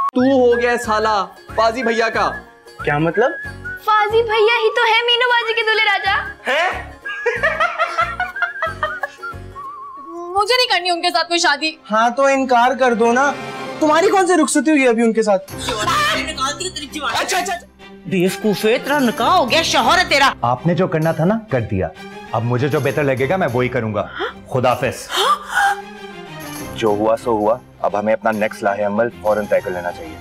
तू हो गया साला फाजी भैया का। क्या मतलब? फाजी भैया ही तो है मीनू बाजी के दूल्हे राजा। है? मुझे नहीं करनी उनके साथ कोई शादी। हाँ तो इनकार कर दो ना। तुम्हारी कौन सी रुखसती हुई अभी उनके साथ? अच्छा। बेवकूफे, तेरा निकाह हो गया, शौहर है तेरा। आपने जो करना था ना कर दिया, अब मुझे जो बेहतर लगेगा मैं वही करूंगा। खुदाफिज। जो हुआ सो हुआ, अब हमें अपना नेक्स्ट लाहे अमल फौरन तय कर लेना चाहिए।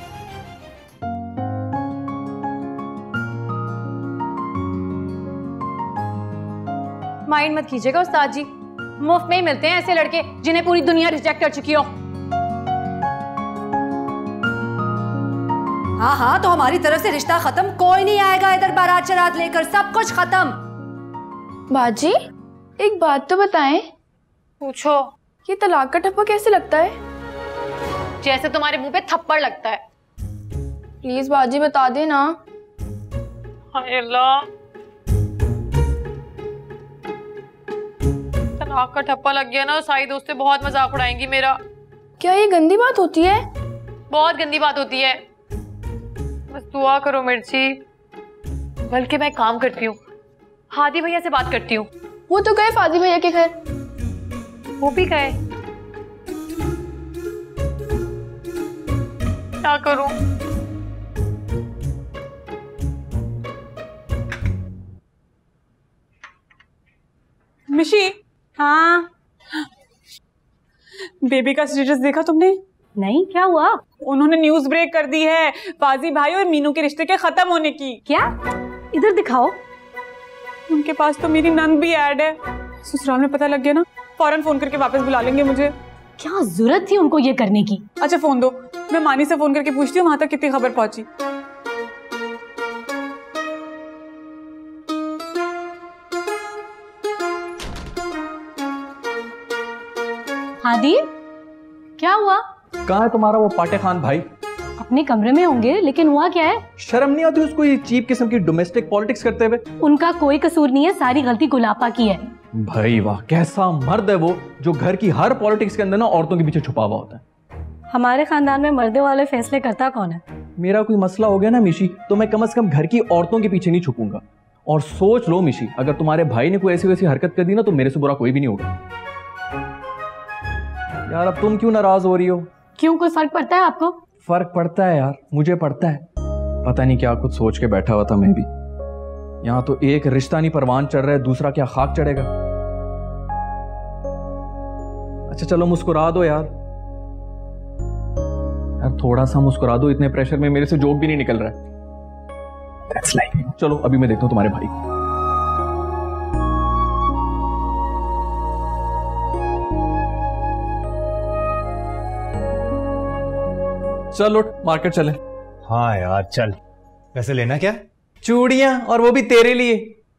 माइंड मत कीजिएगा उस्ताद जी, मुफ्त में ही मिलते हैं ऐसे लड़के जिन्हें पूरी दुनिया रिजेक्ट कर चुकी हो। हाँ तो हमारी तरफ से रिश्ता खत्म, कोई नहीं आएगा इधर बारात शरात लेकर, सब कुछ खत्म। बाजी एक बात तो बताएं। पूछो। ये तलाक का ठप्पा कैसे लगता है? जैसे तुम्हारे मुंह पे थप्पड़ लगता है। प्लीज बाजी बता देना। हाय अल्लाह, तलाक का ठप्पा लग गया ना, सारी दोस्तें बहुत मजाक उड़ाएंगी मेरा। क्या ये गंदी बात होती है? बहुत गंदी बात होती है। बस दुआ करो मिर्ची। बल्कि मैं काम करती हूँ, हादी भैया से बात करती हूँ। वो तो गए फाजी भैया के घर। वो भी गए, क्या करूं? मिशी। हाँ बेबी का स्टेटस देखा तुमने? नहीं, क्या हुआ? उन्होंने न्यूज ब्रेक कर दी है फाजी भाई और मीनू के रिश्ते के खत्म होने की। क्या? इधर दिखाओ। उनके पास तो मेरी नंद भी ऐड है। ससुराल में पता लग गया ना, फौरन फोन करके वापस बुला लेंगे मुझे। क्या जरूरत थी उनको ये करने की? अच्छा फोन दो, मैं मानी से फोन करके पूछती हूँ वहां तक कितनी खबर पहुंची। हादी, क्या हुआ? कहाँ है तुम्हारा वो पाटे खान भाई? अपने कमरे में होंगे, लेकिन हुआ क्या है? शर्म नहीं आती उसको ये चीप किस्म की डोमेस्टिक पॉलिटिक्स करते हुए? उनका कोई कसूर नहीं है, सारी गलती गुलापा की है। भाई वाह, कैसा मर्द है वो जो घर की हर पॉलिटिक्स के अंदर ना औरतों के पीछे छुपा हुआ होता है। हमारे खानदान में मर्दों वाले फैसले करता कौन है? मेरा कोई मसला हो गया ना मिशी, तो मैं कम से कम घर की औरतों के पीछे नहीं छुपूंगा। और सोच लो मिशी, अगर तुम्हारे भाई ने कोई ऐसी वैसी हरकत कर दी ना तो मेरे से बुरा कोई भी नहीं होगा। यार अब तुम क्यों नाराज हो रही हो? क्यों, कोई फर्क पड़ता है आपको? फर्क पड़ता है यार, मुझे पड़ता है। पता नहीं क्या कुछ सोच के बैठा हुआ था मैं भी। यहाँ तो एक रिश्ता नहीं परवान चढ़ रहा है, दूसरा क्या खाक चढ़ेगा। अच्छा चलो मुस्कुरा दो यार। यार थोड़ा सा मुस्कुरा दो, इतने प्रेशर में मेरे से जोक भी नहीं निकल रहा है। That's like it. चलो अभी मैं देखता हूँ तुम्हारे भाई को। चलो मार्केट चले। हाँ यार चल। वैसे लेना क्या? चूड़ियां, और वो भी तेरे लिए।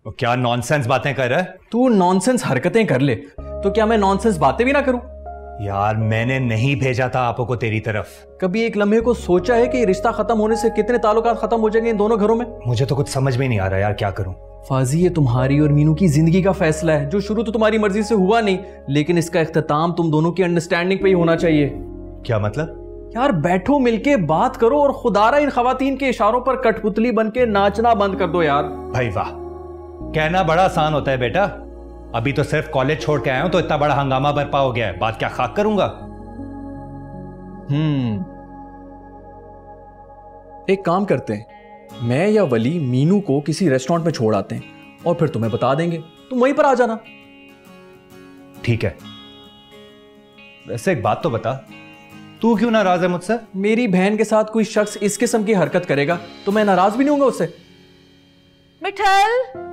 वो क्या नॉनसेंस बातें कर रहा है? तू नॉनसेंस हरकतें कर ले तो क्या मैं नॉनसेंस बातें भी ना करूं? यार मैंने नहीं भेजा था आपको को तेरी तरफ। कभी एक लम्हे को सोचा है कि रिश्ता खत्म होने से कितने ताल्लुकात खत्म हो जाएंगे इन दोनों घरों में? मुझे तो कुछ समझ में नहीं आ रहा यार, क्या करूं? फाजी ये तुम्हारी और मीनू की जिंदगी का फैसला है, जो शुरू तो तुम्हारी मर्जी से हुआ नहीं, लेकिन इसका इख्तिताम तुम दोनों की अंडरस्टैंडिंग पे ही होना चाहिए। क्या मतलब? यार बैठो, मिलके बात करो और खुदारा इन खवातीन के इशारों पर कठपुतली बन के नाचना बंद कर दो यार। भाई वाह, कहना बड़ा आसान होता है बेटा। अभी तो सिर्फ कॉलेज छोड़ के आया हूं तो इतना बड़ा हंगामा बरपा हो गया है, बात क्या खाक करूंगा? एक काम करते हैं, मैं या वली मीनू को किसी रेस्टोरेंट में छोड़ आते हैं और फिर तुम्हें बता देंगे, तुम वहीं पर आ जाना। ठीक है। वैसे एक बात तो बता, तू क्यों नाराज है मुझसे? मेरी बहन के साथ कोई शख्स इस किस्म की हरकत करेगा तो मैं नाराज भी नहीं होऊंगा उससे। मिठल,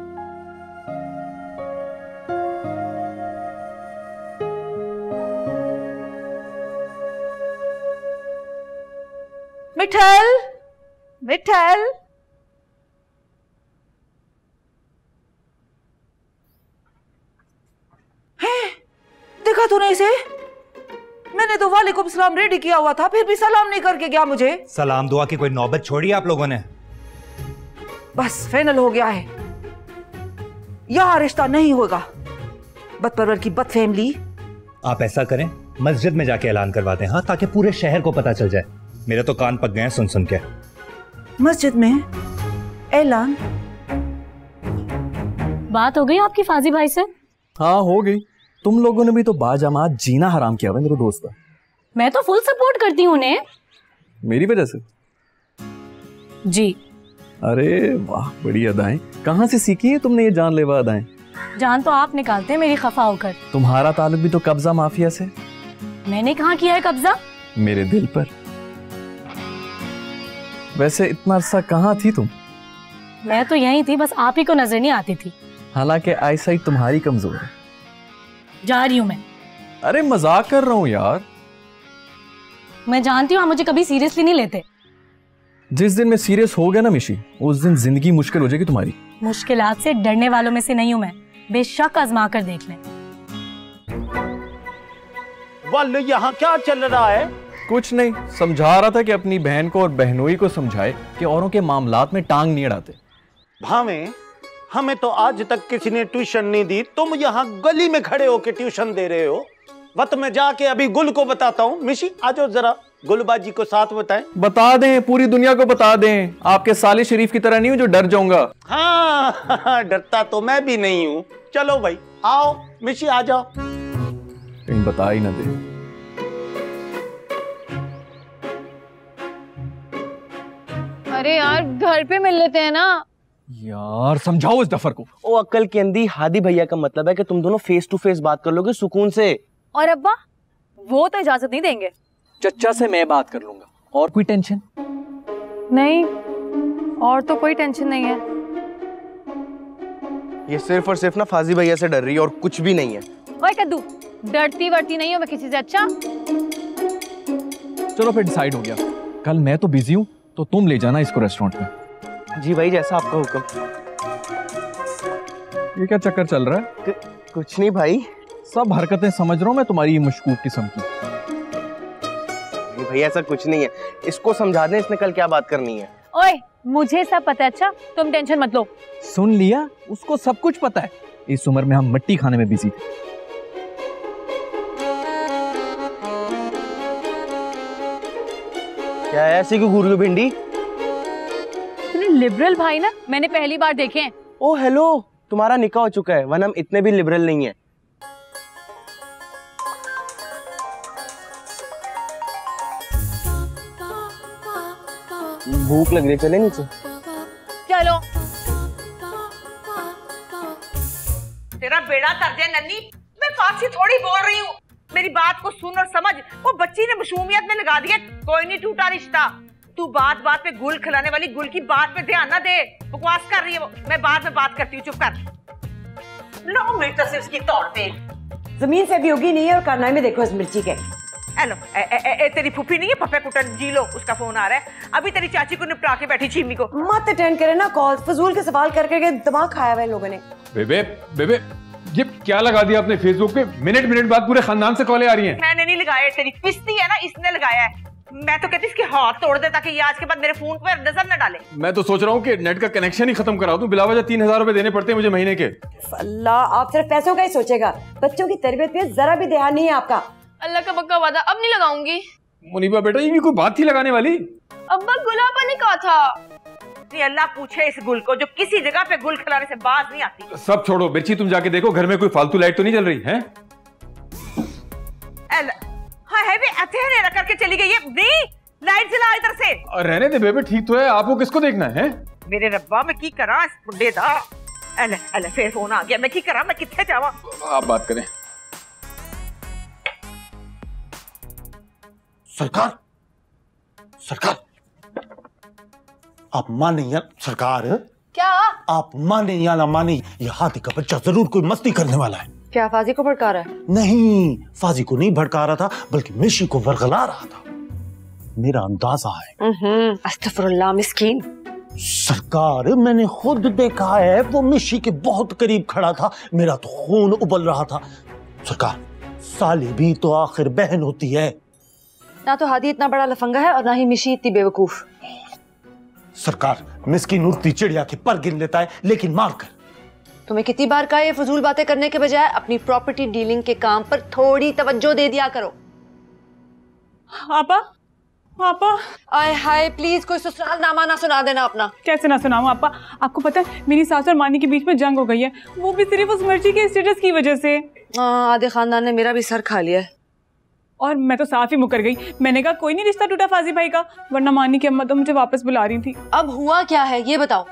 मिठल, मिठल। देखा तूने इसे? मैंने तो वालेकुम सलाम रेडी किया हुआ था, फिर भी सलाम नहीं करके गया मुझे। सलाम दुआ की कोई नौबत छोड़ी आप लोगों ने? बस फाइनल हो गया है, यहां रिश्ता नहीं होगा। बदपरवर की बद फैमिली आप ऐसा करें, मस्जिद में जाके ऐलान करवा दें, हाँ, ताकि पूरे शहर को पता चल जाए। मेरे तो कान पक गए हैं सुन सुन के। मस्जिद में ऐलान? बात हो गई आपकी फाजी भाई से? हाँ हो गई। तुम लोगों ने भी तो बाजमात जीना हराम किया हुआ मेरे दोस्त का। मैं तो फुल सपोर्ट करती हूँ उन्हें। मेरी वजह से? जी। अरे वाह, बड़ी अदाएं। कहाँ से सीखी है तुमने ये जानलेवा अदाएं? जान तो आप निकालते हैं मेरी खफा होकर। तुम्हारा ताल्लुक भी तो कब्जा माफिया से। मैंने कहाँ किया है कब्जा? मेरे दिल पर। वैसे इतना अरसा कहाँ थी तुम? मैं तो यहीं थी, बस आप ही को नजर नहीं आती थी। हालांकि आईसाइट तुम्हारी कमजोर है। जा रही हूँ मैं। अरे मजाक कर रहा हूँ यार। मैं जानती हूँ आप मुझे कभी सीरियसली नहीं लेते। जिस दिन मैं सीरियस हो गया ना मिशी, उस दिन जिंदगी मुश्किल हो जाएगी तुम्हारी। मुश्किलात से डरने वालों में से नहीं हूँ मैं, बेशक आजमा कर देख लें। वाल यहाँ क्या चल रहा है? कुछ नहीं, समझा रहा था कि अपनी बहन को और बहनोई को समझाए कि औरों के मामलात में टांग नहीं अड़ाते। भावे, हमें तो आज तक किसी ने ट्यूशन नहीं दी, तुम यहाँ गली में खड़े होकर ट्यूशन दे रहे हो। वक्त में जाके अभी गुल को बताता हूँ। मिशी आ जाओ जरा, गुलबाजी को साथ बताएं। बता दें, पूरी दुनिया को बता दें। आपके साले शरीफ की तरह नहीं हूँ जो डर जाऊंगा। हाँ डरता तो मैं भी नहीं हूँ। चलो भाई आओ, मिशी आ जाओ। कहीं बता ही ना दे। अरे यार घर पे मिल लेते हैं ना। यार समझाओ इस डफर को। ओ अक्ल के अंधी, हादी भैया का मतलब है कि तुम दोनों फेस टू फेस बात कर लोगे सुकून से। और अब्बा वो तो इजाजत नहीं देंगे। चच्चा से मैं बात कर लूंगा। और कोई टेंशन? नहीं, और तो कोई टेंशन नहीं है। ये सिर्फ और सिर्फ ना फाजी भैया से डर रही है और कुछ भी नहीं है। ओए कद्दू, डरती वरती नहीं हूँ मैं किसी से। अच्छा चलो फिर डिसाइड हो गया। कल मैं तो बिजी हूँ, तो तुम ले जाना इसको रेस्टोरेंट में। जी भाई, जैसा आपका हुक्म। ये क्या चक्कर चल रहा है? कुछ नहीं भाई। सब हरकतें समझ रहा हूँ मैं तुम्हारी, ये मशकूक किस्म की। भैया ऐसा कुछ नहीं है, इसको समझा दें इसने कल क्या बात करनी है। ओए मुझे सब पता है। अच्छा तुम टेंशन मत लो। सुन लिया, उसको सब कुछ पता है। इस उम्र में हम मिट्टी खाने में बिजी थे। क्या है ऐसी क्यों घूर रही हो भिंडी? इतने लिबरल भाई ना मैंने पहली बार देखे हैं। ओ हेलो, तुम्हारा निकाह हो चुका है, वरना हम इतने भी लिबरल नहीं है। भूख लग रही है, चले नीचे। चलो। तेरा बेड़ा कर दे नन्नी, मैं फारसी थोड़ी बोल रही हूँ। मेरी बात को सुन और समझ। वो बच्ची ने मशूमियत में लगा दिया, कोई नहीं टूटा रिश्ता। तू बात बात पे गुल खिलाने वाली गुल की बात पे ध्यान ना दे। बकवास कर रही है वो। मैं बाद में बात करती हूँ, चुप कर। लो मेरी तस्वीर इसकी तौर पे। जमीन से भी होगी नहीं है और करना में देखो इस मिर्ची के। हेलो, तेरी फूफी नहीं है पप्पे कुटन जी लो, उसका फोन आ रहा है। अभी तेरी चाची को निपटा के बैठी छीमी को। मत अटेंड करे ना कॉल, फजूल के सवाल कर करके दिमाग खाया हुआ है लोगों ने। बेबे बेबे, ये क्या लगा दिया आपने फेसबुक पे? मिनट मिनट बाद पूरे खानदान से कॉलें आ रही हैं। मैंने नहीं लगाया, तेरी पिस्ती है ना, इसने लगाया है। मैं तो कहती इसके हाथ तोड़ दे ताकि ये आज के बाद मेरे फोन पर नजर न डाले। मैं तो सोच रहा हूँ कि नेट का कनेक्शन ही खत्म करा दूं। बिलावजह 3000 रुपए देने पड़ते हैं मुझे महीने के। अल्लाह, आप सिर्फ पैसों का ही सोचेगा, बच्चों की तरबियत पे जरा भी ध्यान नहीं है आपका। अल्लाह का पक्का वादा, अब नहीं लगाऊंगी। मुनीबा बेटा, ये भी कोई बात थी लगाने वाली? अब्बा गुलाबा ने कहा था। अल्लाह पूछे इस गुल को जो किसी जगह पे गुल खिलाने से बाज नहीं आती। सब छोड़ो मिर्ची, तुम जाके देखो घर में कोई फालतू लाइट तो नहीं जल रही है? हाँ है भी अथेरे करके चली गई है। नहीं, लाइट जला इधर से। रहने दे बेबे, ठीक तो है। आपको किसको देखना है? मेरे रब्बा, मैं की करा इस बुड्ढे दा। अले फिर फोन आ गया, मैं की करा, मैं किथे जावा। आप बात करें। सरकार, सरकार आप माने या सरकार? क्या? आप माने या ना माने, ये हाथी का बच्चा जरूर कोई मस्ती करने वाला है। क्या फाजी को भड़का रहा है? नहीं, फाजी को नहीं भड़का रहा था, बल्कि मिशी को वरगला रहा था। मेरा अंदाजा है। अस्तगफुरुल्लाह मिस्कीन। सरकार, मैंने खुद देखा है, वो मिशी के बहुत करीब खड़ा था। मेरा तो खून उबल रहा था। सरकार, साली भी तो आखिर बहन होती है ना। तो हादी इतना बड़ा लफंगा है और ना ही मिशी इतनी बेवकूफ। सरकार, मिस्किन उड़ती चिड़िया के पर गिन लेता है, लेकिन मारकर तुम्हें कितनी बार कहा ये फजूल बातें करने के बजाय अपनी प्रॉपर्टी डीलिंग के काम पर थोड़ी तवज्जो दे दिया करो। आपा आपा आय हाय प्लीज कोई ससुराल नामा ना सुना देना अपना। कैसे ना सुनाऊं आपा, आपको पता है मेरी सास और मानी के बीच में जंग हो गई है, वो भी सिर्फ उस मिर्ची के स्टेटस की वजह से। आधे खानदान ने मेरा भी सर खा लिया है। और मैं तो साफ ही मुकर गई, मैंने कहा कोई नहीं रिश्ता टूटा फाजी भाई का, वरना मानी की अम्मा तो मुझे वापस बुला रही थी। अब हुआ क्या है ये बताओ।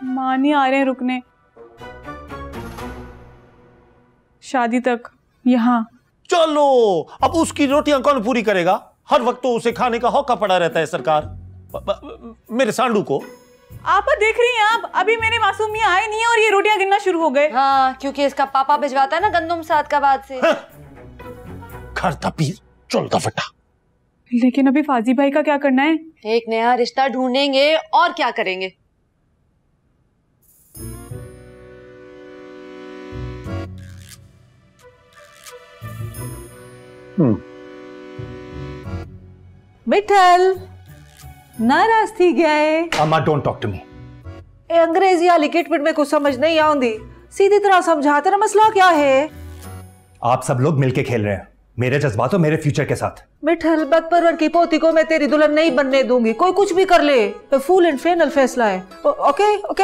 मानी आ रहे हैं रुकने, शादी तक यहाँ। चलो अब उसकी रोटियां कौन पूरी करेगा? हर वक्त तो उसे खाने का हौका पड़ा रहता है सरकार मेरे सांडू को। आप देख रही हैं आप, अभी मेरे मासूम मियां आए नहीं है और ये रोटियां गिनना शुरू हो गए। हाँ क्योंकि इसका पापा भिजवाता है ना गंदुम सादकाबाद से। घर तपीर चलता फटा। लेकिन अभी फाजी भाई का क्या करना है? एक नया रिश्ता ढूंढेंगे और क्या करेंगे। मिठल नाराज थी गया है। अम्मा डोंट टॉक टू मी। ए अंग्रेजी वाली किटपिट में कुछ समझ नहीं आउंदी, सीधी तरह समझा तेरा मसला क्या है? आप सब लोग मिलके खेल रहे हैं मेरे जज्बात और मेरे फ्यूचर के साथ। मिठल बदपरवर की पोती को मैं तेरी दुल्हन नहीं बनने दूंगी, कोई कुछ भी कर ले, तो फुल एंड फाइनल फैसला है। Okay okay.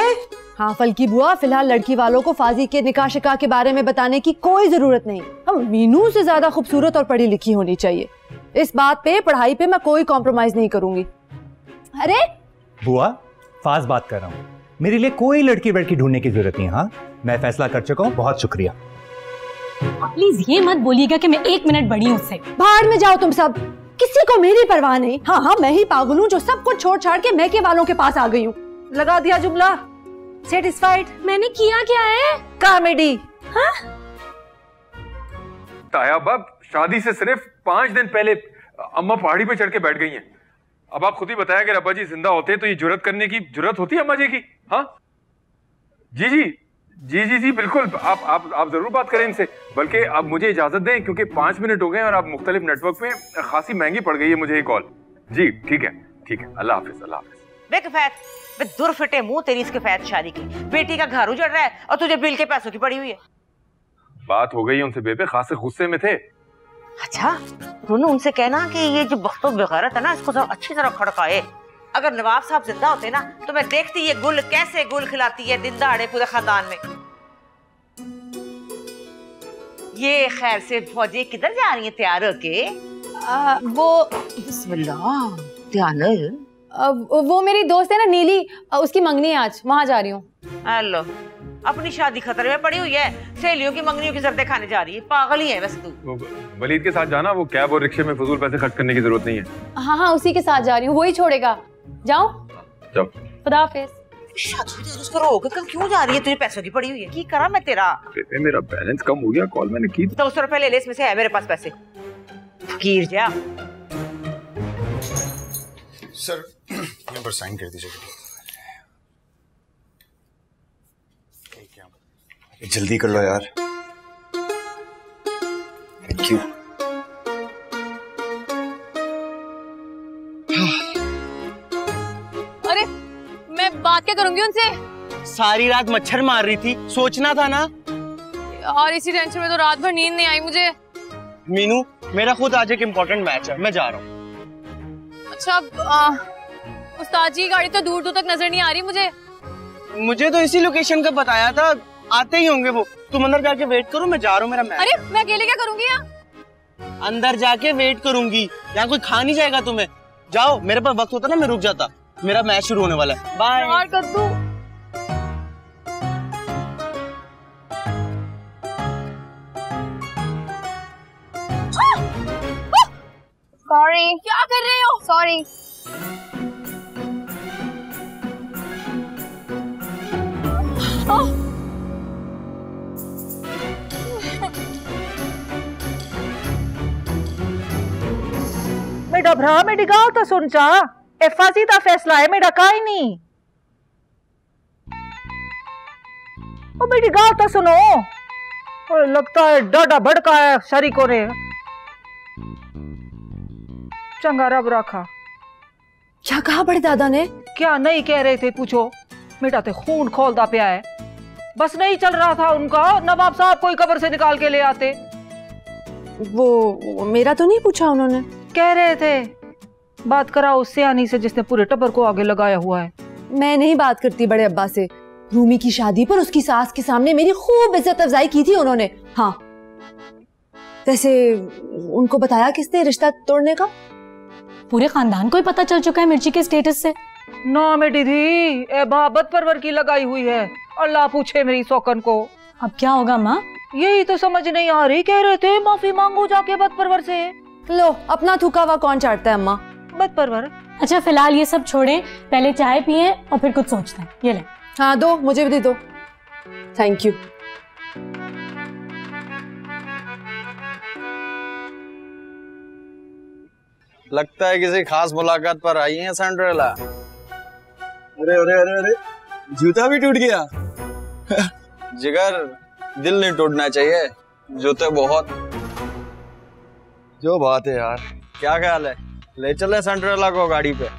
हाँ फल्की बुआ, फिलहाल लड़की वालों को फाजी के निकाह शिकाह के बारे में बताने की कोई जरूरत नहीं। हम मीनू से ज्यादा खूबसूरत और पढ़ी लिखी होनी चाहिए। इस बात पे, पढ़ाई पे मैं कोई कॉम्प्रोमाइज नहीं करूंगी। अरे बुआ फाज बात कर रहा हूँ, मेरे लिए कोई लड़की वड़की ढूंढने की जरूरत नहीं। हाँ मैं फैसला कर चुका हूँ, बहुत शुक्रिया। प्लीज ये मत बोलिएगा कि मैं 1 मिनट बड़ी हूँ उससे। भाड़ में जाओ तुम सब, किसी को मेरी परवाह नहीं। हाँ हाँ मैं ही पागल हूँ जो सब कुछ छोड़ छाड़ के मैके वालों के पास आ गई हूँ। लगा दिया जुमला। सेटिस्फाइड? मैंने किया क्या है? कॉमेडी। हाँ ताया बाप शादी से सिर्फ 5 दिन पहले अम्मा पहाड़ी पे चढ़ के बैठ गई हैं। अब आप खुद ही बताया कि अब्बा जी जिंदा होते तो ये जुर्रत करने की जुर्रत होती है अम्मा जी की? हाँ जी जी जी जी जी बिल्कुल, आप जरूर बात करें इनसे। बल्कि आप मुझे इजाजत दें क्योंकि 5 मिनट हो गए और आप मुख्तलिफ नेटवर्क पे खासी महंगी पड़ गई है मुझे ये कॉल। जी ठीक है अल्लाह हाफिज अल्लाह हाफिज। बे कफैत, बे दूर फिटे मुंह तेरी इस कफैत शादी की। बेटी का घर उजड़ रहा है और तुझे बिल के पैसों की पड़ी हुई है। बात हो गई है उनसे बेबे, खासे गुस्से में थे। अच्छा तूने उनसे कहना कि ये जो बख्तो बेगैरत है ना इसको अच्छी तरह खड़काए। अगर नवाब साहब जिंदा होते ना तो मैं देखती ये गुल कैसे गुल खिलाती है दिन दहाड़े पूरे खानदान में। ये खैर से फौजी किधर जा रही है तैयार होके? वो बिस्मिल्लाह ध्यान। वो मेरी दोस्त है ना नीली, उसकी मंगनी है आज, वहां जा रही हूँ। हेलो, अपनी शादी खतरे में पड़ी हुई है, सहेलियों की मंगनियों की जर्दे खाने जा रही है। पागल ही है वैसे तू। वलीद के साथ जाना, वो कैब और रिक्शे में फजूल पैसे खर्च करने की जरूरत नहीं है। हाँ उसी के साथ जा रही हूँ, वही छोड़ेगा। जाओ जाओ। खुदा हाफिज। कल क्यों जा रही है? तुझे पैसों की पड़ी हुई है। की करा मैं तेरा? मेरा बैलेंस कम हो गया, कॉल मैंने की। 200 रुपए ले ले, इसमें से है मेरे पास पैसे। फकीर जा। सर यहाँ पर साइन कर दीजिए। जल्दी कर लो यार। Thank you. अरे मैं बात क्या करूंगी उनसे? सारी रात मच्छर मार रही थी, सोचना था ना। और इसी टेंशन में तो रात भर नींद नहीं आई मुझे। मीनू मेरा खुद आज एक इम्पोर्टेंट मैच है, मैं जा रहा हूँ। अच्छा उस्ताद जी की गाड़ी तो दूर दूर तक नजर नहीं आ रही मुझे तो इसी लोकेशन का बताया था, आते ही होंगे वो। तुम अंदर जाके वेट करो, मैं जा रहा हूँ, मेरा मैच। अरे मैं अकेले क्या करूंगी यहाँ? अंदर जाके वेट करूंगी, यहाँ कोई खा नहीं जाएगा तुम्हें। जाओ, मेरे पास वक्त होता ना मैं रुक जाता। मेरा मैच शुरू होने वाला है। बाय। कर दूं। सॉरी। क्या कर रहे हो? सॉरी। मेरा भरा मेरी गाँव तो सुन चा, ए फांसी का फैसला है मेरा काई नहीं। ओ मेरी गाँव तो सुनो, और लगता है डाडा भड़का है शरीकों ने। चंगा रब रखा। क्या कहा बड़े दादा ने? क्या नहीं कह रहे थे पूछो, मेरा तो खून खोलता पिया है। बस नहीं चल रहा था उनका, नवाब साहब कोई कब्र से निकाल के ले आते। वो मेरा तो नहीं पूछा उन्होंने। कह रहे थे बात कराओ उससे आनी से जिसने पूरे टब्बर को आगे लगाया हुआ है। मैं नहीं बात करती बड़े अब्बा से। रूमी की शादी पर उसकी सास के सामने मेरी खूब इज्जत अफजाई की थी उन्होंने। हाँ, वैसे उनको बताया किसने रिश्ता तोड़ने का? पूरे खानदान को ही पता चल चुका है मिर्ची के स्टेटस से। ना मेरी धी एबाबत परवर की लगाई हुई है, अल्लाह पूछे मेरी सौकन को। अब क्या होगा माँ? यही तो समझ नहीं आ रही। कह रहे थे माफी मांगो जाके बद परवर से। लो, अपना थूका हुआ कौन चाटता है अम्मा? बद परवर। अच्छा फिलहाल ये सब छोड़ें, पहले चाय पिए और फिर कुछ सोचते हैं। ये ले। हाँ दो, मुझे भी दो। Thank you. लगता है किसी खास मुलाकात पर आई है सिंड्रेला। अरे अरे अरे अरे, जूता भी टूट गया। जिगर, दिल नहीं टूटना चाहिए, जूते बहुत। जो बात है यार, क्या ख्याल है, ले चले सिंड्रेला को गाड़ी पे?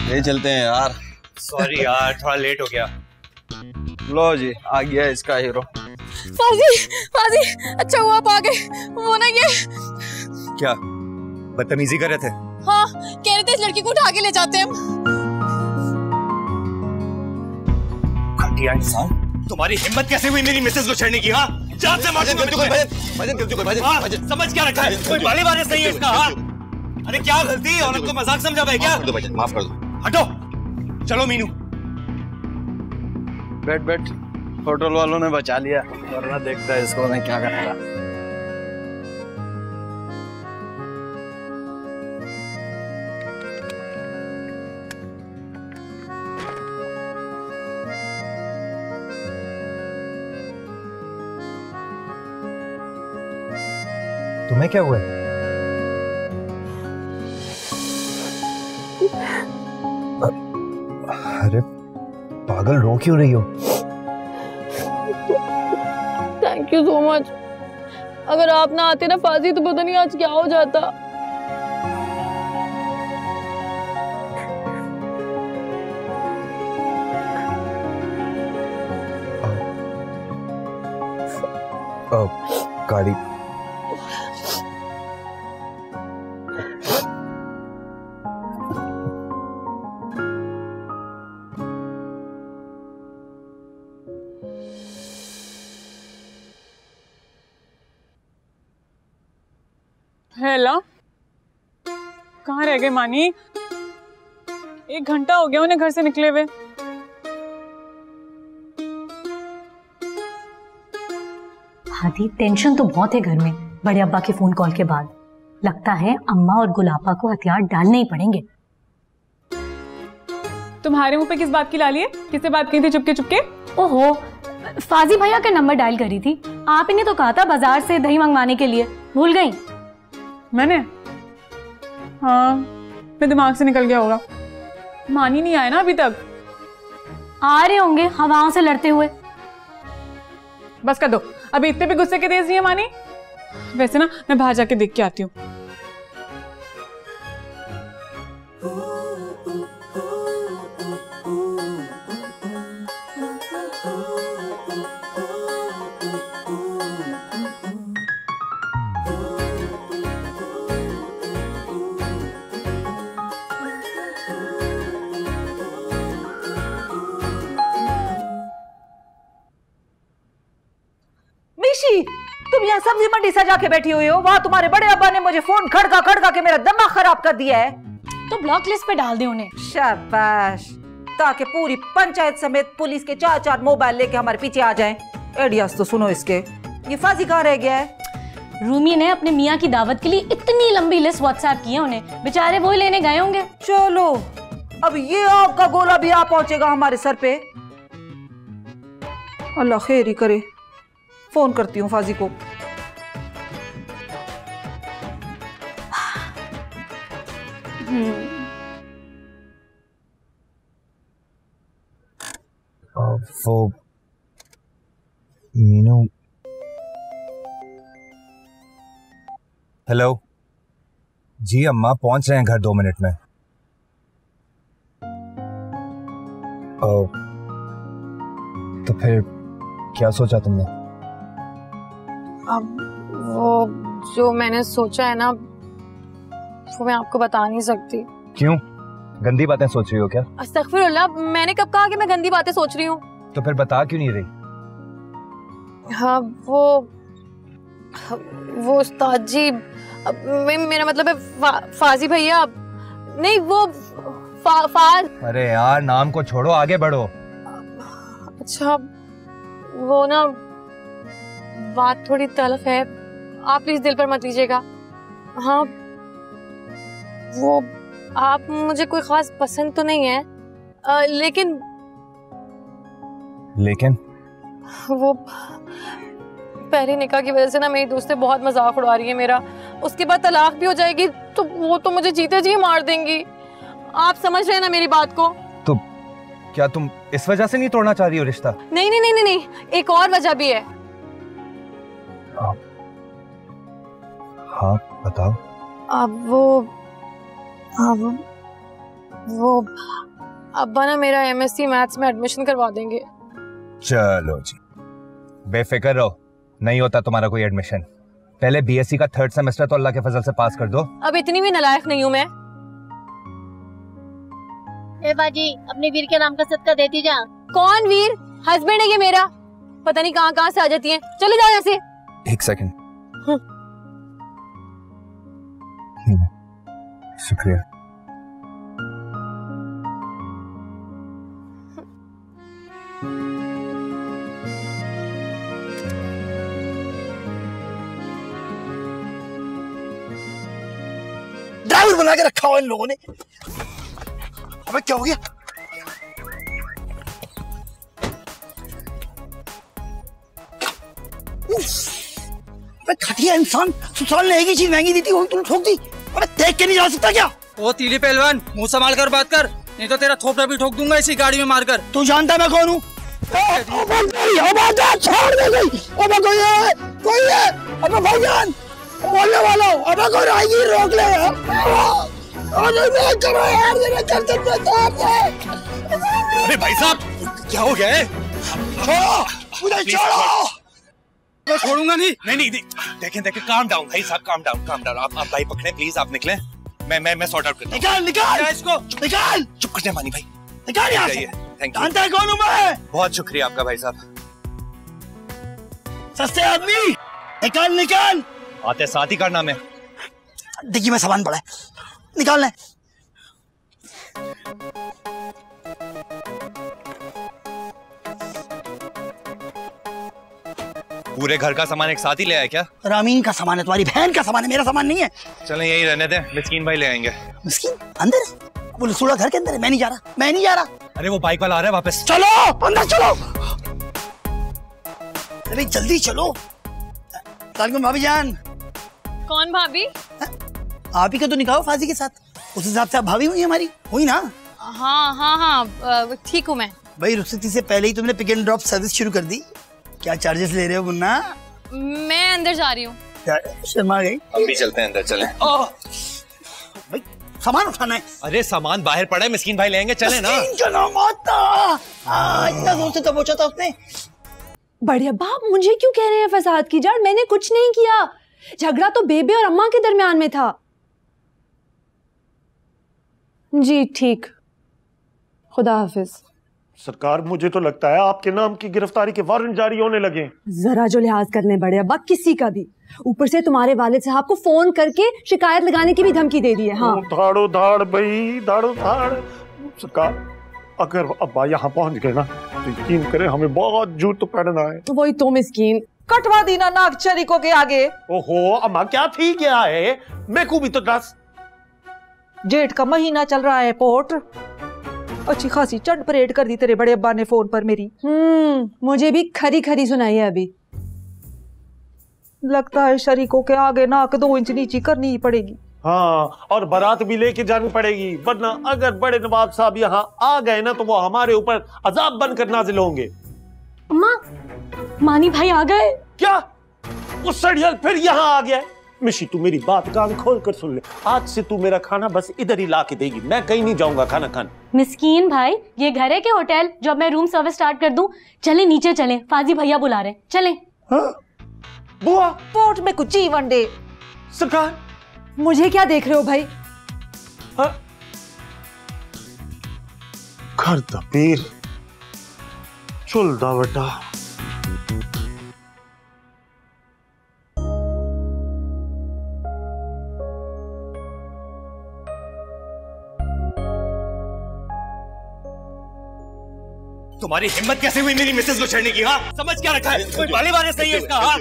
ले चलते हैं यार। सॉरी यार, थोड़ा लेट हो गया। लो जी, आ गया इसका हीरो। फाजी, अच्छा हुआ आप आ गए। वो ना ये क्या बदतमीजी कर रहे थे? हाँ, कह रहे थे इस लड़की को उठा के ले जाते हैं हम। घटिया इंसान, तुम्हारी हिम्मत कैसे हुई मेरी मिसेस को छेड़ने की? हाँ, जान से मार समझ क्या रखा है? कोई बाले बारे नहीं है इसका। हाँ, अरे क्या गलती, औरत को मजाक समझा भाई क्या? माफ कर दो। हटो, चलो मीनू। बैठ बैठ, होटल वालों ने बचा लिया, वरना देखता है इसको मैं क्या करूंगा। तुम्हें क्या हुआ है? अरे पागल, रो क्यों रही हो? Thank you so much. अगर आप ना आते ना फाजी, तो पता नहीं आज क्या हो जाता। गाड़ी हेलो, कहाँ रह गए मानी? 1 घंटा हो गया उन्हें घर से निकले हुए। हादी, टेंशन तो बहुत है घर में बड़े अब्बा के फोन कॉल के बाद। लगता है अम्मा और गुलाबा को हथियार डालने ही पड़ेंगे। तुम्हारे मुंह पे किस बात की लाली है? किससे बात की थी चुपके चुपके? ओहो, फाजी भैया का नंबर डायल करी थी। आप ही ने तो कहा था बाजार से दही मंगवाने के लिए, भूल गई? मैंने? हाँ, मेरे दिमाग से निकल गया होगा। मानी नहीं आए ना अभी तक? आ रहे होंगे हवाओं से लड़ते हुए। बस कर दो, अभी इतने भी गुस्से के तेज नहीं है मानी। वैसे ना मैं बाहर जाके देख के आती हूँ। तुम यहाँ सब्जी मंडी सजा के बैठी हुई हो, वहाँ तुम्हारे बड़े अब्बा ने मुझे फोन खड़का खड़का के मेरा दिमाग खराब कर दिया है। तो ब्लॉक लिस्ट पे डाल दे उन्हें। शाबाश, ताकि पूरी पंचायत समेत पुलिस के 4-4 मोबाइल लेके हमारे पीछे आ जाएं। आइडियाज तो सुनो इसके। ये फाजी कहाँ रह गया है? रूमी ने अपने मियाँ की दावत के लिए इतनी लंबी लिस्ट व्हाट्सएप की है उन्हें, बेचारे वो ही लेने गए होंगे। चलो, अब ये आग का गोला भी आ पहुंचेगा हमारे सर पे। अल्लाह खैर ही करे। फोन करती हूँ फाजी को। वो मीनू। हेलो जी, अम्मा पहुंच रहे हैं घर 2 मिनट में। तो फिर क्या सोचा तुमने? अब वो जो मैंने सोचा है ना, वो मैं आपको बता नहीं सकती। क्यों? गंदी बातें सोच रही हो क्या? अस्तगफिरुल्लाह, मैंने कब कहा कि मैं गंदी बातें सोच रही हूँ? तो फिर बता क्यों नहीं रही? हाँ वो उस्ताद जी, मेरा मतलब है फाजी भैया, नहीं वो फाज। अरे यार नाम को छोड़ो, आगे बढ़ो। अच्छा वो ना बात थोड़ी तलख है, आप प्लीज दिल पर मत लीजिएगा। हाँ वो आप मुझे कोई खास पसंद तो नहीं है, लेकिन वो पहले निकाह की वजह से ना मेरी दोस्तें बहुत मजाक उड़ा रही है मेरा। उसके बाद तलाक भी हो जाएगी तो वो तो मुझे जीते जी मार देंगी। आप समझ रहे हैं ना मेरी बात को? तो क्या तुम इस वजह से नहीं तोड़ना चाह रही हो रिश्ता? नहीं नहीं नहीं नहीं, एक और वजह भी है। हाँ बताओ। अब वो अब्बा ना मेरा एमएससी मैथ्स में एडमिशन करवा देंगे। चलो जी, बेफिक्र रहो, नहीं होता तुम्हारा कोई एडमिशन। पहले बीएससी का 3rd सेमेस्टर तो अल्लाह के फजल से पास कर दो। अब इतनी भी नालायक नहीं हूँ मैं। ए बाजी, अपने वीर के नाम का सदका देती जा। कौन वीर? हस्बैंड है ये मेरा, पता नहीं कहाँ से आ जाती है। चले जाओ यहाँ से। 1 सेकंड। शुक्रिया। ड्राइवर बना के रखा हुआ इन लोगों ने। अबे क्या हो गया? अबे घटिया इंसान, ससुराल ने एक ही चीज महंगी दी थी, वही तुमने ठोक दी। अबे देख के नहीं जा सकता क्या? ओ तीली पहलवान, मुंह संभाल कर बात कर, नहीं तो तेरा थोपड़ा भी ठोक दूंगा इसी गाड़ी में मारकर। तू जानता मैं कौन हूँ? छोड़ दे गई। अबे कोई है? अबे भाईजान बोलने वाला हूँ। अबे कोई राहगीर रोक ले यार। करो यार, अरे भाई साहब क्या हो गया है? छोड़ो मुझे, छोड़ो। मैं छोड़ूंगा नहीं। नहीं देखें काम डाउन भाई साहब, काम डाउन। आप भाई पकड़े प्लीज, आप निकले। मैं सॉर्ट आउट करता हूं। निकाल इसको, निकाल। चुप कर जा मानी भाई, निकाल यहाँ से। Thank you. जानता है कौन हूँ मैं? बहुत शुक्रिया आपका भाई साहब। सस्ते आदमी, निकाल। आते साथ ही कारनामे। डिग्गी में सामान पड़ा है, निकाल ले। पूरे घर का सामान एक साथ ही ले आए क्या? रामीन का सामान है, तुम्हारी बहन का सामान है, मेरा सामान नहीं है। चलें यही रहने दें, मिस्कीन भाई ले आएंगे। मिस्कीन अंदर है? वो रसोड़ा घर के अंदर है। मैं नहीं जा रहा। अरे वो बाइक वाला आ रहा है वापस। चलो अंदर चलो। अरे जल्दी चलो। भाभी जान। कौन भाभी? आप ही का तो निकाह फाजी के साथ, उस हिसाब से आप भाभी हुई हमारी, हुई ना? हाँ ठीक हूँ मैं। भाई रुखसती से पहले ही तुमने पिक एंड ड्रॉप सर्विस शुरू कर दी। क्या चार्जेस ले रहे हो मुन्ना? मैं अंदर जा रही हूँ। शर्मा गई। हम भी चलते हैं अंदर, चलें। भाई सामान उठाना है। अरे सामान बाहर पड़ा है, मिस्कीन भाई लेंगे, चले ना। इतना जोर से दबोचा था उसने। बढ़िया बाप, मुझे क्यों कह रहे हैं फसाद की जड़? मैंने कुछ नहीं किया। झगड़ा तो बेबे और अम्मा के दरमियान में था। जी ठीक, खुदा हाफिज। सरकार मुझे तो लगता है आपके नाम की गिरफ्तारी के वारंट जारी होने लगे। जरा जो लिहाज करने बड़े अब्बा, किसी का भी। ऊपर से तुम्हारे वालिद साहब को फोन करके शिकायत लगाने की भी धमकी दे दी है। हाँ धाड़ो धाड़ भाई, धाड़ो धाड़। सरकार अगर अब्बा यहाँ पहुँच गए ना तो यकीन करें हमें बहुत जूत तो पहनना है। वही तो मिस्कीन, कटवा दी ना नाक शरीकों के आगे। ओहो अम्मा क्या थी क्या है? मैं को भी तो दस। जेठ का महीना चल रहा है पोट, अच्छी खासी चंड परेड कर दी तेरे बड़े अब्बा ने फोन पर मेरी। मुझे भी खरी खरी सुनाई है अभी। लगता है शरीकों के आगे नाक 2 इंच नीची करनी ही पड़ेगी। हाँ और बारात भी लेके जानी पड़ेगी, वरना अगर बड़े नवाब साहब यहाँ आ गए ना तो वो हमारे ऊपर अजाब बनकर नाजिल होंगे। अम्मा, मानी भाई आ गए। क्या? वो सड़ियल फिर यहाँ आ गया? मिशी तू मेरी बात कान खोल कर सुन ले, आज से तू मेरा खाना बस इधर ही ला के देगी, मैं कहीं नहीं जाऊंगा खाना खाने। मिस्कीन भाई, ये घर है कि होटल जो अब मैं रूम सर्विस स्टार्ट कर दूं? चले नीचे चलें, फाजी भैया बुला रहे हैं, चलें। हाँ? बुआ पोर्ट में कुछ ही वनडे। सरकार मुझे क्या देख रहे हो भाई? हाँ? घर दा पीर चुलदा बटा। तुम्हारी हिम्मत कैसे हुई मेरी मिसेस को छेड़ने की? हाँ, समझ क्या रखा है? कोई बाले बारे सही है इसका? हाँ,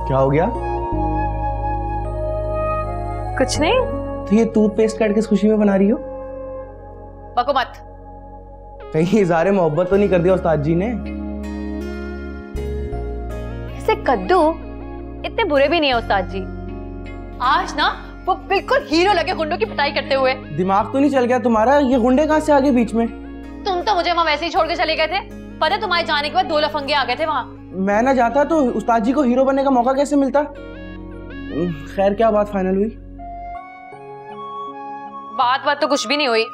क्या हो गया? कुछ नहीं। तो ये टूथपेस्ट काट किस खुशी में बना रही हो? बको मत। कहीं इज़हारे मोहब्बत तो नहीं कर दिया उस्ताद जी ने? ऐसे कद्दू इतने बुरे भी नहीं है उस्ताद जी। आज ना वो बिल्कुल हीरो लगे गुंडों की पिटाई करते हुए। दिमाग तो नहीं चल गया तुम्हारा? ये गुंडे कहाँ से आ गए बीच में? तुम तो मुझे वहाँ वैसे ही छोड़ के चले गए थे। पता है तुम्हारे जाने के बाद 2 लफंगे आ गए थे वहाँ। मैं ना जाता तो उस्ताद जी को हीरो बनने का मौका कैसे मिलता? खैर क्या बात फाइनल हुई? बात तो कुछ भी नहीं हुई।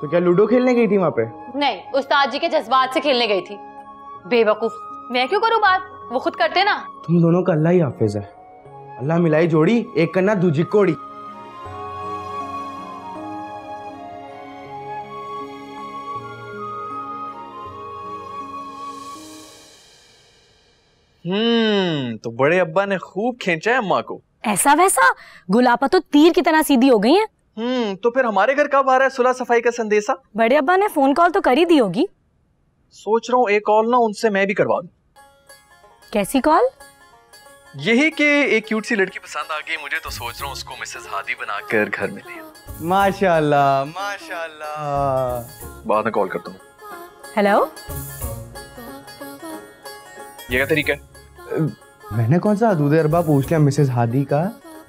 तो क्या लूडो खेलने गई थी वहाँ पे? नहीं, उस्ताद जी के जज्बात से खेलने गई थी। बेवकूफ, मैं क्यों करूँ बात? वो खुद करते ना। तुम दोनों का अल्लाह ही हाफिज है। अल्लाह मिलाई जोड़ी, एक कन्ना दूजी कोड़ी। तो बड़े अब्बा ने खूब खींचा है अम्मा को। ऐसा वैसा गुलाबा तो तीर की तरह सीधी हो गई है। तो फिर हमारे घर कब आ रहा है सुलह सफाई का संदेशा? बड़े अब्बा ने फोन कॉल तो कर ही दी होगी। सोच रहा हूँ एक कॉल ना उनसे मैं भी करवा दूं। कैसी कॉल? यही कि एक क्यूट सी लड़की पसंद आ गई मुझे, तो सोच रहा हूँ उसको मिसेस हादी बनाकर घर में ले आऊं। माशाल्लाह माशाल्लाह। बाद में कॉल करता हूँ। हेलो, ये क्या तरीका है? मैंने कौन सा हदूद अरबा पूछ लिया मिसेस हादी का?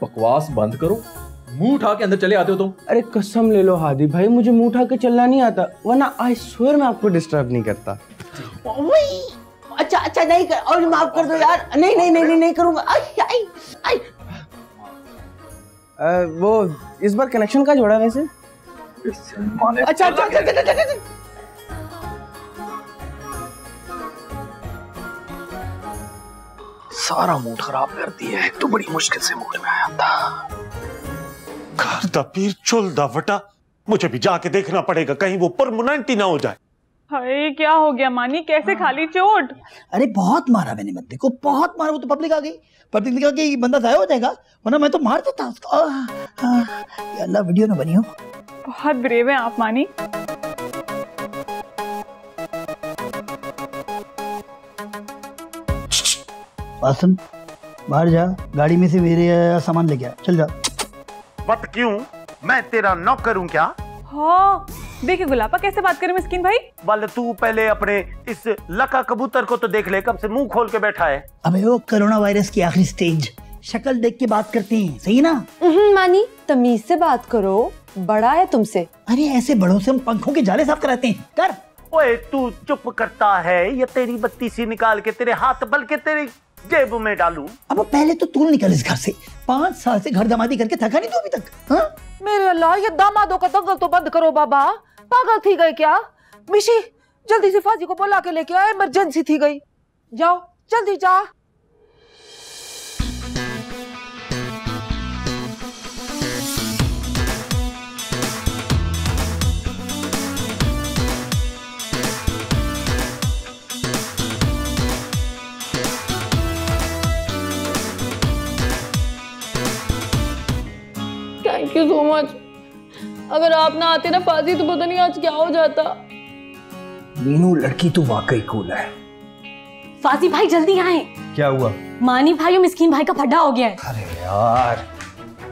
बकवास बंद करो, मुंह उठा के अंदर चले आते हो तुम। अरे कसम ले लो हादी भाई, मुझे मुंह उठा के चलना नहीं आता, वरना आई स्वेयर मैं आपको डिस्टर्ब नहीं करता। अच्छा नहीं कर, और माफ कर दो यार। नहीं करूंगा। वो इस बार कनेक्शन का जोड़ा वैसे? अच्छा। सारा मूड खराब कर दिया है, तो बड़ी मुश्किल से मूड में आया था। घर दा पीर चुलदा बटा, मुझे भी जाके देखना पड़ेगा कहीं वो परमानेंट ही ना हो जाए। हाय क्या हो गया मानी, कैसे खाली चोट? अरे बहुत मारा मैंने बंदे को, बहुत मारा। वो तो पब्लिक आ गई, पब्लिक ने कहा कि बंदा जाया हो जाएगा, वरना मैं तो मार देता उसको। या अल्लाह वीडियो ना बनी हो। बहुत ब्रेव है आप मानी। वासन बाहर जा, गाड़ी में से मेरे सामान लेके आ, चल जा। बट क्यों? मैं तेरा नौकर हूं क्या? हाँ, देखिए गुलाबा कैसे बात करे मिस्किन भाई। वाले तू पहले अपने इस लका कबूतर को तो देख ले, कब से मुंह खोल के बैठा है। अबे वो कोरोना वायरस की आखिरी स्टेज, शक्ल देख के बात करते हैं, सही ना? मानी तमीज से बात करो, बड़ा है तुमसे। अरे ऐसे बड़ों से हम पंखों के जाले साफ कराते हैं, कर। ओए तू चुप करता है, ये तेरी बत्ती सी निकाल के तेरे हाथ बल्कि तेरी जेब में डालूं? अब पहले तो तू निकल इस घर से। 5 साल से घर दमादी करके थका नहीं तू अभी तक? हाँ? मेरे अल्लाह, ये दामादों का दंगल तो बंद करो बाबा। पागल थी गए क्या? मिशी जल्दी से फाजी को बुला के लेके आए, इमरजेंसी थी गई। जाओ जल्दी जा। Thank you so much. अगर आप ना आते ना फाजी, तो पता नहीं आज क्या हो जाता। मीनू लड़की तो वाकई कूल है। फाजी भाई जल्दी आए। क्या हुआ? मानी भाई और मिस्किन भाई का फड्डा हो गया है। अरे यार,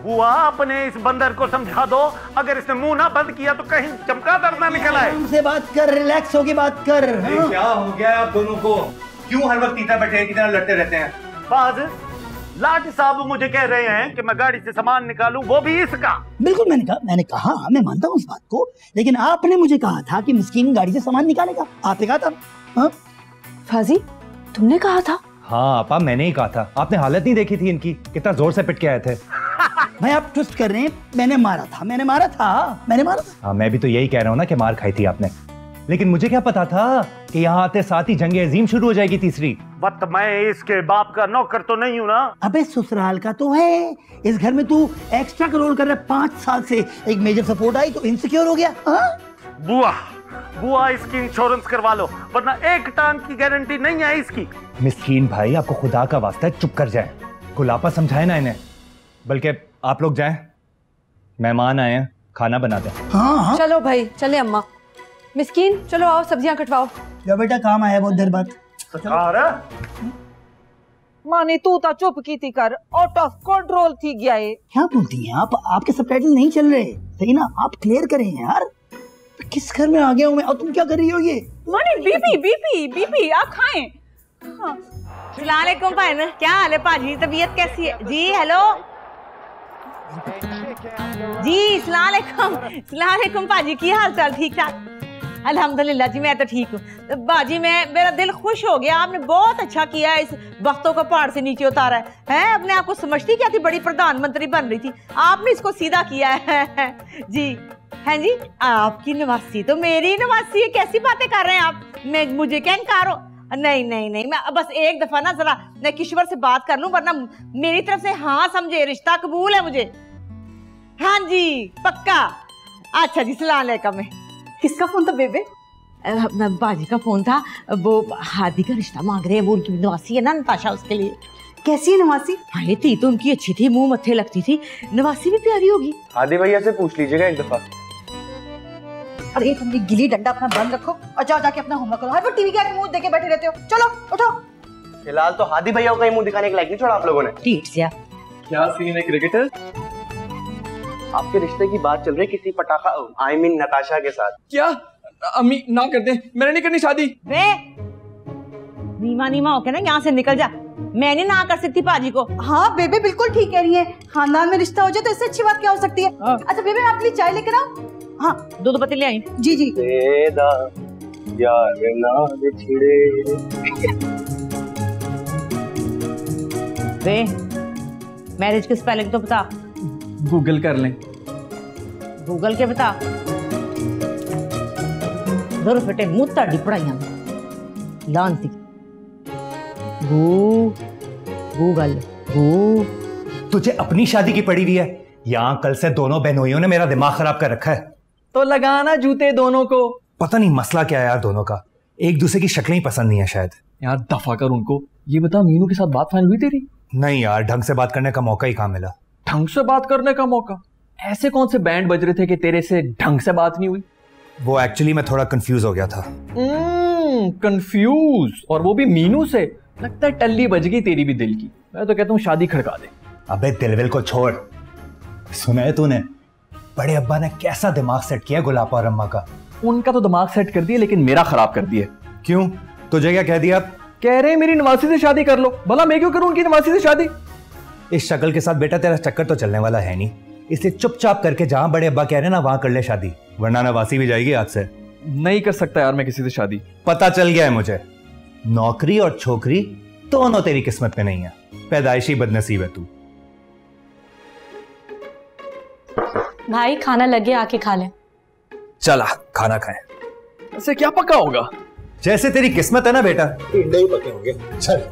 बुआ अपने इस बंदर को समझा दो, अगर इसने मुंह ना बंद किया तो कहीं चमगादड़ ना निकल आए। हमसे बात कर, रिलैक्स होके बात कर। क्या हो गया आप दोनों को? क्यों हर वक्त तीता बैठे की तरह लड़ते रहते हैं? बाज लाट साहब मुझे कह रहे हैं कि मैं गाड़ी से सामान निकालूं, वो भी इसका। बिल्कुल मैंने कहा मैं मानता हूँ उस बात को, लेकिन आपने मुझे कहा था कि मिस्कीन गाड़ी से सामान निकालेगा, आपने कहा था। हाँ? फाजी तुमने कहा था? हाँ आपा मैंने ही कहा था, आपने हालत नहीं देखी थी इनकी, कितना जोर से पिट के आए थे। भाई आप ट्विस्ट कर रहे हैं, मैंने मारा था। हाँ मैं भी तो यही कह रहा हूँ ना कि मार खाई थी आपने, लेकिन मुझे क्या पता था कि यहाँ आते साथ ही जंग अजीम शुरू हो जाएगी तीसरी। वक्त मैं इसके बाप का नौकर तो नहीं हूँ ना। अबे ससुराल का तो है, इस घर में तू एक्स्ट्रा का रोल कर रहा है 5 साल से, एक मेजर सपोर्ट आई तो इनसिक्योर हो गया। बुआ इसकी इंश्योरेंस करवा लो, वरना एक टांग की गारंटी नहीं है इसकी। मिस्कीन भाई आपको खुदा का वास्ता है चुप कर जाए, गुलापा समझाए ना इन्हें, बल्कि आप लोग जाएं, मेहमान आए हैं, खाना बना दें। हाँ। चलो भाई चले अम्मा। मिस्कीन चलो आओ सब्जियां कटवाओ। जा बेटा काम आया बहुत देर बाद। मानी तू तो चुप की थी कर, आउट ऑफ कंट्रोल थी गया है। क्या बोलती हैं आप, आपके सबटाइटल नहीं चल रहे, सही ना, आप क्लियर करें यार। किस घर में आ गया हूँ मैं और तुम क्या कर रही हो ये? मानी बीपी आप खाएं। हाँ। अस्सलामुअलैकुम भाई, क्या हाल है पाजी, तबीयत कैसी है जी? हेलो जी, अस्सलामुअलैकुम पाजी, की हाल चाल? ठीक ठाक अल्हम्दुलिल्लाह जी, मैं तो ठीक हूँ। बाजी मेरा दिल खुश हो गया, आपने बहुत अच्छा किया, इस वक्तों को पहाड़ से नीचे उतारा है। अपने आप को समझती क्या थी, बड़ी प्रधानमंत्री बन रही थी, आपने इसको सीधा किया है जी। हैं जी, आपकी नवासी तो मेरी नवासी है, कैसी बातें कर रहे हैं आप? मुझे क्या इनकार हो? नहीं, मैं बस एक दफा ना जरा मैं किश्वर से बात कर लूं, वरना मेरी तरफ से हाँ समझे, रिश्ता कबूल है मुझे। हाँ जी पक्का। अच्छा जी, सलाम अलैकुम। किसका फोन था बेबे? बाजी का फोन था, वो हादी का रिश्ता मांग रहे हैं, वो उनकी नवासी है ना नताशा, उसके लिए। कैसी है नवासी? अरे थी तो उनकी अच्छी थी, मुंह मत्थे लगती थी, नवासी भी प्यारी होगी। हादी भैया से पूछ लीजिएगा एक दफा। अरे तुम भी गिली डंडा अपना बंद रखो और जाओ जाके अपना होमवर्क करो। हर वक्त टीवी के आगे मुंह देके बैठे रहते हो, चलो उठो। फिलहाल तो हादी भैया का ही मुंह दिखाने के लायक नहीं छोड़ा आप लोगों ने। ठीक से क्या सीन है क्रिकेटर? आपके रिश्ते की बात चल रही किसी पटाखा आई मीन नताशा के साथ। क्या अम्मी ना कर दे, मैंने नहीं करनी शादी। वे नीमा होके ना यहाँ से निकल जा, मैं नहीं ना कर सकती पाजी को। हाँ बेबे बिल्कुल ठीक कह रही है, खानदान में रिश्ता हो जाए तो इससे अच्छी बात क्या हो सकती है। अच्छा बेबे मैं आपके लिए चाय लेकर आऊं? हाँ दूध पत्ती ले आई। जी यार ना छिड़े। वे मैरिज के स्पेलिंग तो बता। गूगल कर लें। गूगल के बता। दो फटे मुंह ताड़ी पढ़ाइयां लानती। गूगल तुझे अपनी शादी की पड़ी हुई है, यहाँ कल से दोनों बहनोइयों ने मेरा दिमाग खराब कर रखा है। तो लगाना जूते दोनों को। पता नहीं मसला क्या है यार, दोनों का एक दूसरे की शक्लें ही पसंद नहीं है शायद। यार दफा कर उनको। ये बता मीनू के साथ बात फाइनल हुई तेरी? नहीं यार, ढंग से बात करने का मौका ही कहाँ मिला। ढंग से बात करने का मौका? ऐसे कौन से बैंड बज रहे थे कि तेरे से ढंग से बात नहीं हुई? वो एक्चुअली मैं थोड़ा कंफ्यूज हो गया था। कंफ्यूज? और वो भी मीनू से? लगता है टल्ली बज गई तेरी भी दिल की। मैं तो कहता हूँ शादी खड़का दे। अबे दिलविल को छोड़, सुना है तूने बड़े अब्बा ने कैसा दिमाग सेट किया गुलाबा और अम्मा का? उनका तो दिमाग सेट कर दिया, लेकिन मेरा खराब कर दिया। क्यों? तुझे क्या कह दिया? कह रहे मेरी नवासी से शादी कर लो। भला मैं क्यों करूं उनकी नवासी से शादी? इस शक्ल के साथ बेटा तेरा चक्कर तो चलने वाला है नहीं, इसलिए चुपचाप करके जहां बड़े अब्बा कह रहे ना वहां कर ले शादी, वरना नवासी भी जाएगी आज से। नहीं कर सकता यार मैं किसी से शादी। पता चल गया है मुझे, नौकरी और छोकरी दोनों तेरी किस्मत में नहीं है, पैदाइशी बदनसीब है तू। भाई खाना लगे, आके खा ले। चला खाना खाएं। ऐसे क्या पका होगा? जैसे तेरी किस्मत है ना बेटा। टिंडे ही पके होंगे। चल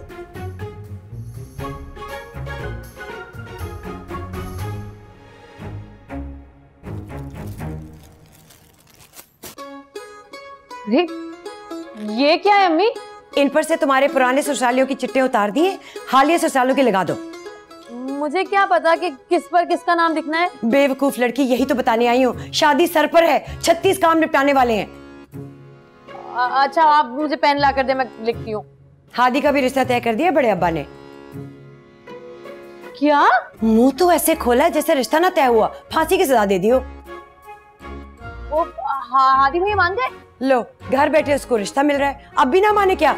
ये क्या है अम्मी? इन पर से तुम्हारे पुराने ससुरालियों की चिट्टे उतार दिए, हालिया ससुरालों की लगा दो। मुझे क्या पता कि किस पर किसका नाम लिखना है। बेवकूफ लड़की, यही तो बताने आई हूँ, शादी सर पर है, 36 काम निपटाने वाले हैं। अच्छा आप मुझे पेन ला कर दे, मैं लिखती हूँ। हादी का भी रिश्ता तय कर दिया बड़े अब्बा ने। क्या? मुंह तो ऐसे खोला जैसे रिश्ता ना तय हुआ, फांसी की सजा दे दियो। हादी भैया मान गए? लो घर बैठे उसको रिश्ता मिल रहा है, अब भी ना माने क्या?